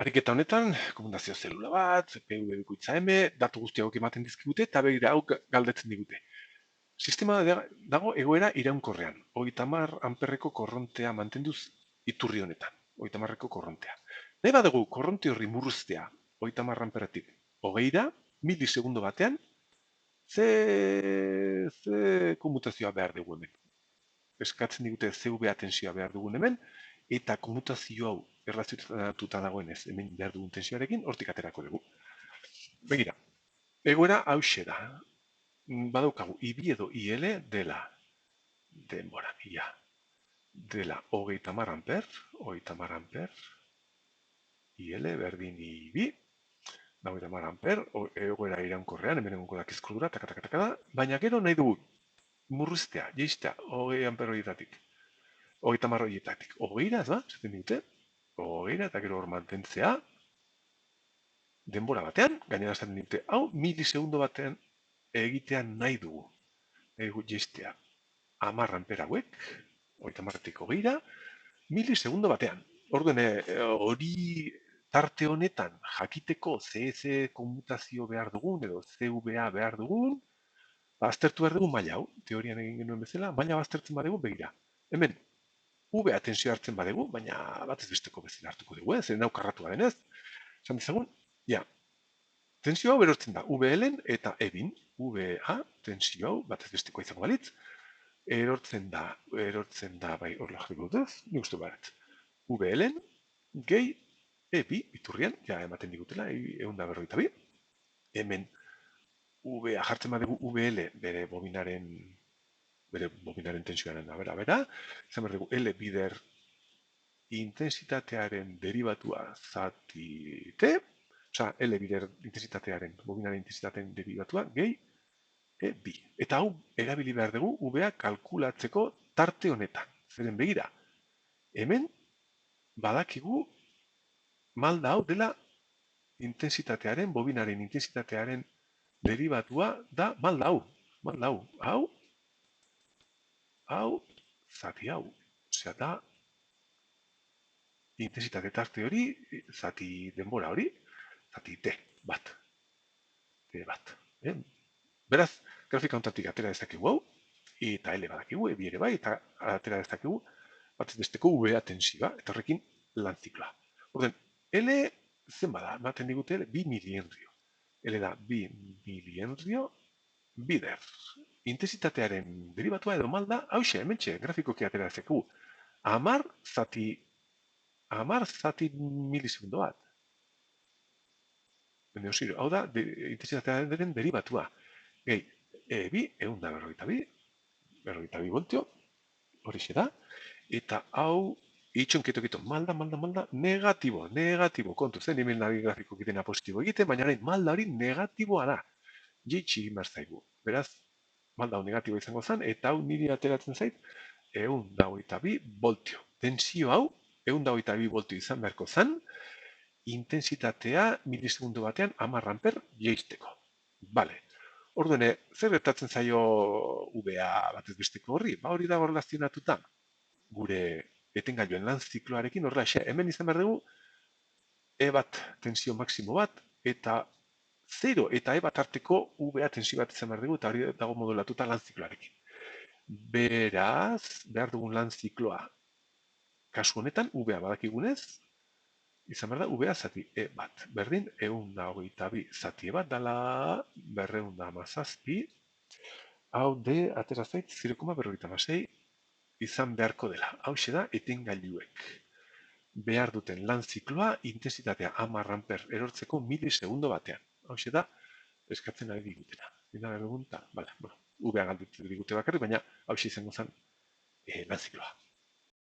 Ariketa honetan, komunikazio zelula bat, PV bikoitza M, datu guzti hauek ematen dizkigute, eta begira hau galdetzen digute. Sistema dago egoera iraunkorrean, 30 amperreko korrontea mantenduz iturri honetan, 30ko korrontea. Nahi badugu korronte horri murruztea, 30 amperretik, 20ra, milisegundo batean, ze komutazioa behar dugu hemen. Eskatzen digute CVA tensioa behar dugun hemen, eta komutazio hau erlazionatuta dagoenez hemen behar dugun tensioarekin hortik aterako dugu. Begira, egoera hauxe da. Badaukagu ibi edo IL dela denbora ia. Dela 30 amper, 30 amper, IL berdin ibi, 30 amper, egoera iraunkorrean, hemen egongo da kizkurdura, da, baina gero nahi dugu murruztea, jeistea, 20 amper horietatik. 30 horietatik. 20ra, ez da? Zaten dute? 20ra eta gero hor mantentzea. Denbora batean, gainera zaten dute, hau milisegundo batean egitean nahi dugu. Nahi dugu jeistea. 10 amper hauek, 30tik 20ra, milisegundo batean. Orduen hori tarte honetan jakiteko ze komutazio behar dugun edo CVA behar dugun, aztertu behar dugu maila hau, teorian egin genuen bezala, maila aztertzen badugu begira. Hemen, VA tensio hartzen badugu, baina bat ez besteko bezala hartuko dugu, zer nau karratu denez. Esan dezagun, ja, tensio hau erortzen da, VL-en eta EBIN, VA tensio hau, bat ez besteko izango balitz, erortzen da, bai, hor jarriko dut, nik uste barat. VL-en, gehi, EBI, iturrian, ja ematen digutela, 142, hemen VA jartzen badugu VL bere bobinaren tensioaren bera, izan behar dugu L bider intensitatearen derivatua zati T, oza, L bider intensitatearen, bobinaren intensitatearen derivatua, gehi, bi. Eta hau, erabili behar dugu, UBA kalkulatzeko tarte honetan. Zeren begira, hemen, badakigu, malda hau dela intensitatearen, bobinaren intensitatearen derivatua da malda hau. Malda hau, hau, zati hau. Osea, da, intensitate tarte hori, zati denbora hori, zati T bat. T bat. Beraz, grafika honetatik atera dezakigu hau, eta L badakigu, ebi ere bai, eta atera dezakigu, bat besteko VA tensioa, eta horrekin lan zikloa. Orden, L zen bada, ematen digute L, 2 milihenrio. L da 2 milihenrio bider. Intensitatearen derivatua edo malda, hause, hementxe, grafikoki atera dezakigu. 10 zati milisegundo bat. Hau da, intensitatearen derivatua. Gehi, ebi, 142 voltio, hori da, eta hau, itxonkito, malda, negatibo, kontu zen, hemen nabi grafiko egitena positibo egite, baina malda hori negatiboa da, jeitsi egin behar zaigu. Beraz, malda hau negatibo izango zen, eta hau niri ateratzen zait, 122 voltio. Tensio hau, 122 voltio izan beharko zen, intensitatea milisegundu batean 10 amper jeisteko. Bale. Orduan, zer gertatzen zaio UBA batez besteko horri? Ba hori dago relazionatuta gure etengailuen lan zikloarekin, horrela, hemen izan behar dugu E bat tensio maksimo bat, eta 0 eta E bat arteko UBA tensio bat izan behar dugu, eta hori dago modulatuta lan zikloarekin. Beraz, behar dugun lan zikloa, kasu honetan, UBA badakigunez, izan behar da, UBA zati E bat. Berdin, 122 zati E bat dala 217, hau de, atera zait, 0,56 izan beharko dela. Hau da, etengailuek behar duten lan zikloa intensitatea 10 amper erortzeko milisegundo batean. Hau da, eskatzen ari digutena. Dina begunta, bale, bueno, UBA galditzen digute bakarri, baina hau izango zen lan zikloa.